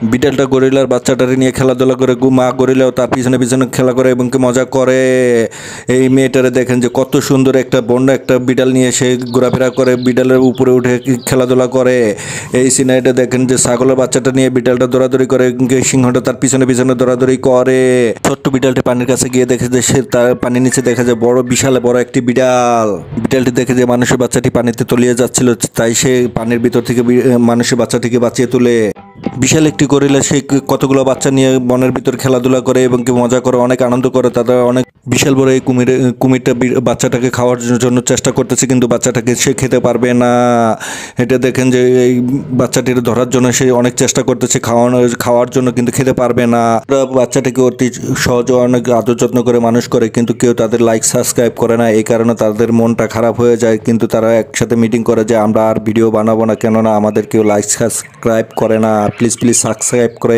বিড়ালটা গরিলার বাচ্চাটারে নিয়ে খেলাধুলা করে, মা গরিলাও তার পিছনে পিছনে খেলা করে এবং কি মজা করে। এই মেয়েটারে দেখেন যে কত সুন্দর একটা বন্যা একটা বিড়াল নিয়ে সে ঘোরাফেরা করে, বিড়ালের উপরে উঠে খেলাধুলা করে। এই সিনারিটা দেখেন যে ছাগলের বাচ্চাটা নিয়ে বিড়ালটা দৌড়াদৌড়ি করে, সিংহটা তার পিছনে পিছনে দৌড়াদৌড়ি করে। ছোট্ট বিড়ালটি পানির কাছে গিয়ে দেখে যে সে তার পানির নিচে দেখা যায় বড় বিশাল বড় একটি বিড়াল। বিড়ালটি দেখে যে মানুষের বাচ্চাটি পানিতে তলিয়ে যাচ্ছিল, তাই সে পানির ভিতর থেকে মানুষের বাচ্চাটিকে বাঁচিয়ে তুলে। বিশাল একটি গরিলা সে কতগুলো বাচ্চা নিয়ে বনের ভিতর খেলাধুলা করে এবং কি মজা করে, অনেক আনন্দ করে। তারা অনেক বিশাল বড় এই কুমিরটা বাচ্চাটাকে খাওয়ার জন্য চেষ্টা করতেছে, কিন্তু বাচ্চাটাকে সে খেতে পারবে না। এটা দেখেন যে এই বাচ্চাটির ধরার জন্য সে অনেক চেষ্টা করতেছে খাওয়ার জন্য, কিন্তু খেতে পারবে না। বাচ্চাটাকে অতি সহজে অনেক আদর যত্ন করে মানুষ করে, কিন্তু কেউ তাদের লাইক সাবস্ক্রাইব করে না। এই কারণে তাদের মনটা খারাপ হয়ে যায়, কিন্তু তারা একসাথে মিটিং করে যে আমরা আর ভিডিও বানাবো না, কেননা আমাদের কেউ লাইক সাবস্ক্রাইব করে না। প্লিজ প্লিজ সাবস্ক্রাইব করে